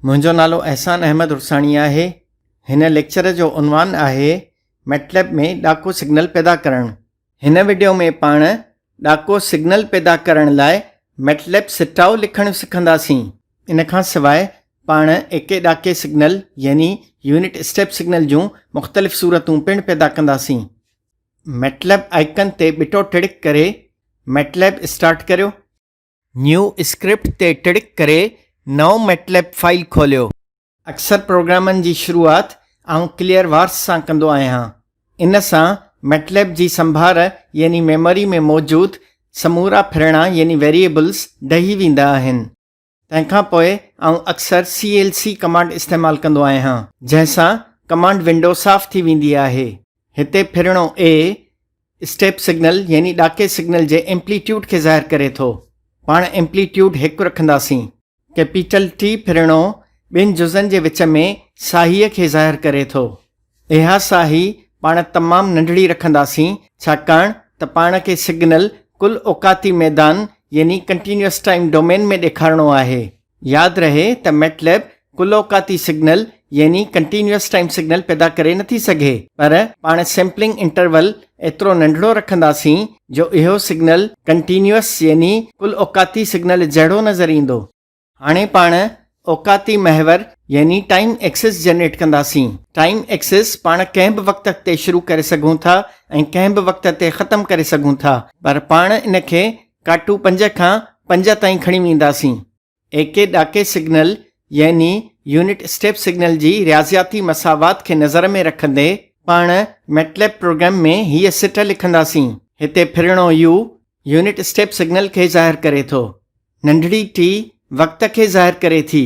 मुंहिंजो नालो एहसान अहमद रुसाणी आहे। हिन लेक्चर जो उनवान आहे मैटलैब में ॾाको सिग्नल पैदा करणु। हिन वीडियो में पाण ॾाको सिग्नल पैदा करण लाइ मैटलैब सिटाओ लिखणु सिखंदासीं। इन खां सवाइ पाण एके ॾाके सिग्नल यानी यूनिट स्टेप सिग्नल जूं मुख़्तलिफ़ सूरतूं पिणु पैदा कंदासीं। मैटलैब आइकन ते बिटो टिड़िक करे मैटलैब स्टार्ट करियो। न्यू स्क्रिप्ट ते टिड़िक करे नओं मैटलैब फाइल खोलियो। अक्सर प्रोग्रामनि जी शुरूआत आउं क्लियर वार्स सां कंदो आहियां। इन सां मैटलैब जी संभार यानी मेमोरी में मौजूदु समूरा फिरणा यानी वेरिएबल्स ढही वेंदा आहिनि। तंहिंखां पोइ आउं अक्सर CLC कमांड इस्तेमालु कंदो आहियां, जंहिंसां कमांड विंडो साफ़ थी वेंदी आहे। हिते फिरणो A स्टेप सिग्नल यानी ॾाके सिग्नल जे एम्पलीट्यूड खे ज़ाहिर करे थो। पाण एम्पलीट्यूड 1 रखंदासीं। कैपिटल T फिरणो ॿिनि जुज़नि जे विच में साहीअ खे ज़ाहिर करे थो। इहा साही पाण तमामु नंढड़ी रखंदासीं, छाकाणि त पाण खे सिग्नल कुल औकाती मैदान यानी कंटिन्यूअस टाइम डोमेन में ॾेखारिणो आहे। यादि रहे त मैटलैब कुल औकाती सिग्नल यानी कंटिन्यूअस टाइम सिग्नल पैदा करे नथी सघे, पर पाण सैम्पलिंग इंटरवल एतिरो नंढड़ो रखंदासीं जो इहो सिग्नल कंटिन्यूअस यानी कुल औकाती सिग्नल जहिड़ो नज़र ईंदो। हाणे पाण औकाती महवर यानी टाइम एक्सिस जनरेट कंदासीं। टाइम एक्सिस पाण कंहिं बि वक़्त ते शुरू करे सघूं था ऐं कंहिं बि वक़्त ते ख़तमु करे सघूं था, पर पाण इन खे काटू 5 खां 5 ताईं खणी वेंदासीं। एके ॾाके सिग्नल यानी यूनिट स्टेप सिग्नल जी रियाज़ियाती मसावात खे नज़र में रखंदे पाण मैटलैब प्रोग्राम में हीअ सिट लिखंदासीं। हिते फिरणो U यूनिट स्टेप सिग्नल खे ज़ाहिर करे थो। नंढड़ी T वक़्त खे ज़ाहिर करे थी।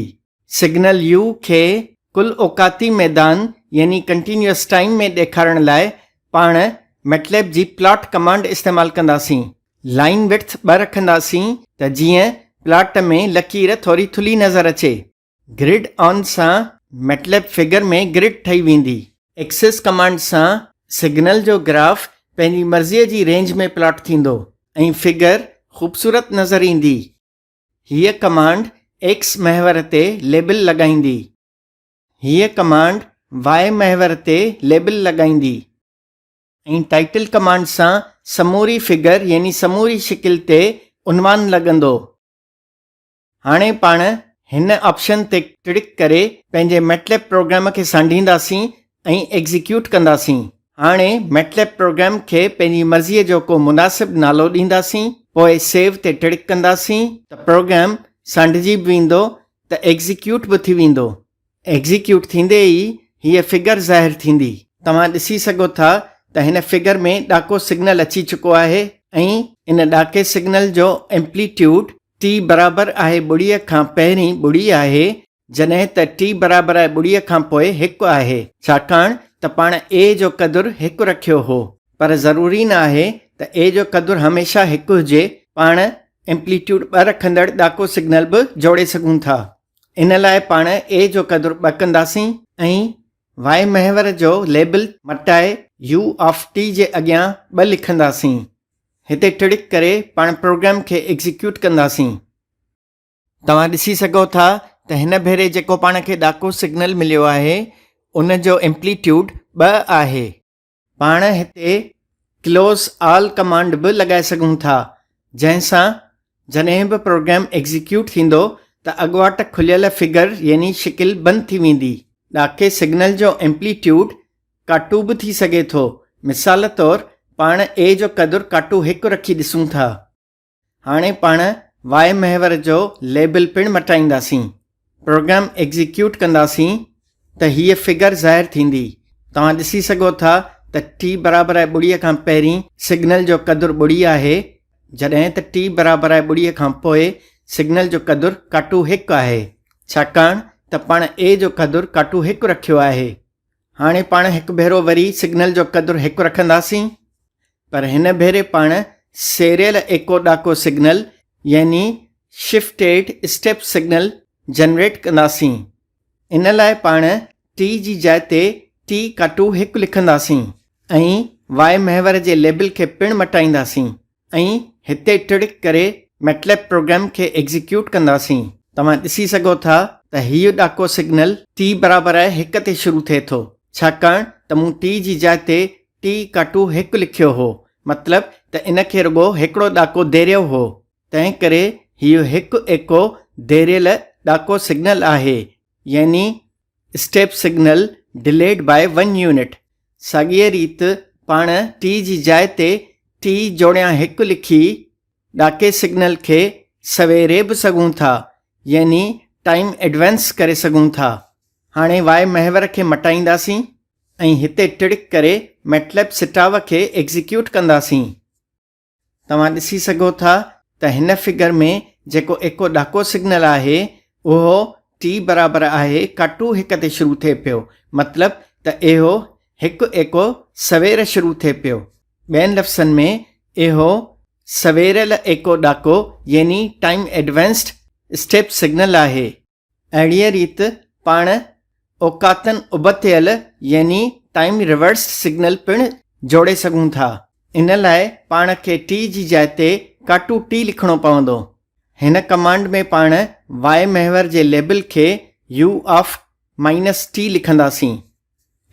सिग्नल U खे कुल औकाती मैदान यानी कंटिन्यूअस टाइम में ॾेखारण लाइ पाण मैटलैब जी प्लॉट कमांड इस्तेमालु कंदासीं। लाइन विड्थ 2 रखंदासीं त जीअं प्लॉट में लकीर थोरी थुली नज़र अचे। ग्रिड ऑन सां मैटलैब फिगर में ग्रिड ठही वेंदी। एक्सिस कमांड सां सिग्नल जो ग्राफ पंहिंजी मर्ज़ीअ जी रेंज में प्लॉट थींदो ऐं फिगर ख़ूबसूरत नज़र ईंदी। हीअ कमांड X महवर ते लेबल लॻाईंदी। हीअ कमांड Y महवर ते लेबल लॻाईंदी ऐं टाइटल कमांड सां समूरी फिगर यानी समूरी शिकिल ते उनवान लॻंदो। हाणे पाण हिन ऑप्शन ते क्लिक करे पंहिंजे मैटलैब प्रोग्राम खे सांढींदासीं ऐं एग्ज़ीक्यूट कंदासीं। हाणे मैटलैब प्रोग्राम खे पंहिंजी मर्ज़ीअ जो को मुनासिबु नालो ॾींदासीं, पोइ सेव ते क्लिक कंदासीं त प्रोग्राम सांढिजी बि वेंदो त एग्ज़ीक्यूट बि थी वेंदो। एग्ज़ीक्यूट थींदे ई हीअ फिगर ज़ाहिर थींदी। तव्हां ॾिसी सघो था त हिन फिगर में ॾाको सिग्नल अची चुको आहे ऐं इन ॾाके सिग्नल जो एम्पलीट्यूड T बराबरि आहे 0 खां पहिरीं 0 आहे, जॾहिं त T बराबरि आहे 0 खां पोइ 1 आहे, छाकाणि त पाण A जो क़दुरु 1 रखियो हो, पर ज़रूरी न आहे त A जो क़दुरु हमेशह 1 हुजे। पाण एम्पलीट्यूड 2 रखंदड़ ॾाको सिग्नल बि जोड़े सघूं था। इन लाइ पाण A जो क़दुरु 2 कंदासीं ऐं Y महवर जो लेबल मटाए U ऑफ T जे अॻियां 2 लिखंदासीं। हिते टिड़िक करे पाण प्रोग्राम खे एग्ज़ीक्यूट कंदासीं। तव्हां ॾिसी सघो था त हिन भेरे जेको पाण खे ॾाको सिग्नल मिलियो आहे उन जो एम्पलीट्यूड 2 आहे। पाण हिते क्लोज़ ऑल कमांड बि लॻाए सघूं था, जंहिंसां जॾहिं बि प्रोग्राम एग्ज़ीक्यूट थींदो त अॻुवाट खुलियल फिगर यानी शिकिल बंदि थी वेंदी। ॾाके सिग्नल जो एम्पलीट्यूड काटू बि थी सघे थो। मिसाल तौरु पाण A जो क़दुरु काटू 1 रखी ॾिसूं था। हाणे पाण Y महवर जो लेबल पिणु मटाईंदासीं। प्रोग्राम एग्ज़ीक्यूट कंदासीं त हीअ फिगर ज़ाहिर थींदी। तव्हां ॾिसी सघो था त T बराबरि आहे 0 खां पहिरीं सिग्नल जो क़दुरु 0 आहे, जॾहिं त T बराबरि आहे 0 खां पोइ सिग्नल जो क़दुरु काटू 1 आहे, छाकाणि त पाण A जो क़दुरु काटू 1 रखियो आहे। हाणे पाण हिकु भेरो वरी सिग्नल जो क़दुरु 1 रखंदासीं, पर हिन भेरे पाण सीरियल एको ॾाको सिग्नल यानी शिफ्टेड स्टेप सिग्नल जनरेट कंदासीं। इन लाइ पाण T जी जाइ ते T काटू 1 लिखंदासीं ऐं Y महवर जे लेबल खे पिणु मटाईंदासीं ऐं हिते टिड़िक करे मैटलैब प्रोग्राम खे एग्ज़ीक्यूट कंदासीं। तव्हां ॾिसी सघो था त हीउ ॾाको सिग्नल t बराबरि आहे 1 ते शुरू थिए थो, छाकाणि त मूं t जी जाइ ते t=1 लिखियो हो, मतिलब त इन खे रुॻो हिकिड़ो ॾाको देरियो हो। तंहिं करे हीउ हिकु एको देरियल ॾाको सिग्नल आहे, यानी step signal delayed by 1 unit. साॻीअ रीति पाण t जी जाइ ते t जोड़ियां 1 लिखी ॾाके सिग्नल खे सवेरे बि सघूं था, यानी टाइम एडवांस करे सघूं था। हाणे वाए महवर खे मटाईंदासीं ऐं हिते टिड़िक करे मैटलैब सिटाव खे एग्ज़ीक्यूट कंदासीं। तव्हां ॾिसी सघो था त हिन फिगर में जेको एको ॾाको सिग्नल आहे उहो t बराबरि आहे काटू 1 ते शुरू थिए पियो, मतिलब त इहो हिकु एको सवेर शुरू थिए पियो। ॿियनि लफ़्ज़नि में इहो सवेरियल एको ॾाको यानी टाइम एडवांस्ड स्टेप सिग्नल आहे। अहिड़ीअ रीति पाण औकातन उबतियल यानी टाइम रिवर्स्ड सिग्नल पिणु जोड़े सघूं था। इन लाइ पाण खे t जी जाइ ते काटू t लिखणो पवंदो। हिन कमांड में पाण वाए महवर जे लेबल खे u(-t) लिखंदासीं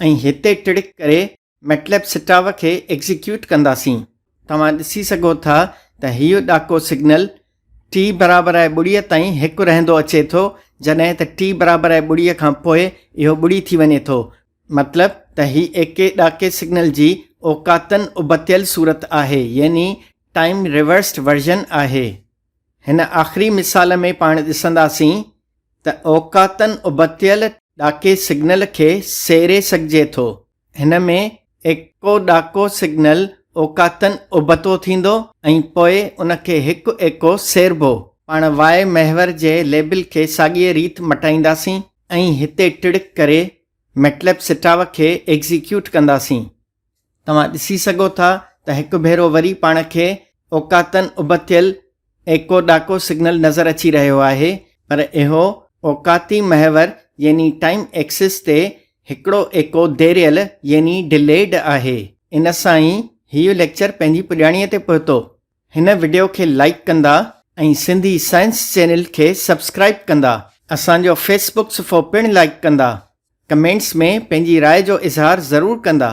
ऐं हिते टिड़िक करे मैटलैब सिटाव खे एग्ज़ीक्यूट कंदासीं। तव्हां ॾिसी सघो था त हीउ ॾाको सिग्नल t बराबरि आहे 0 ताईं 1 रहंदो अचे थो, जॾहिं त t बराबरि आहे 0 खां पोइ इहो 0 थी वञे थो, मतिलब त ही एके ॾाके सिग्नल जी औकातन उबतियल सूरत आहे, यानी टाइम रिवर्स्ड वर्जन आहे। हिन आख़िरी मिसाल में पाण ॾिसंदासीं त औकातन उबतियल ॾाके सिग्नल खे सेरे सघिजे थो। हिन में एको ॾाको सिग्नल औकातन उबतो थींदो ऐं पोइ उनखे हिकु एको सेरबो। पाण वाए महवर जे लेबल खे साॻीअ रीति मटाईंदासीं ऐं हिते टिड़िक करे मैटलैब सिटाव खे एग्ज़ीक्यूट कंदासीं। तव्हां ॾिसी सघो था त हिकु भेरो वरी पाण खे औकातन उबतियल एको ॾाको सिग्नल नज़र अची रहियो आहे, पर इहो औकाती महवर यानी टाइम एक्सिस ते हिकिड़ो एको देरियल यानी डिलेड आहे। इन सां ई हीउ लेक्चर पंहिंजी पुॼाणीअ ते पहुतो। हिन वीडियो खे लाइक कंदा ऐं सिंधी साइंस चैनल खे सब्सक्राइब कंदा। असांजो फेसबुक सुफ़ो पिणु लाइक कंदा। कमेंट्स में पंहिंजी राय जो इज़हार ज़रूरु कंदा।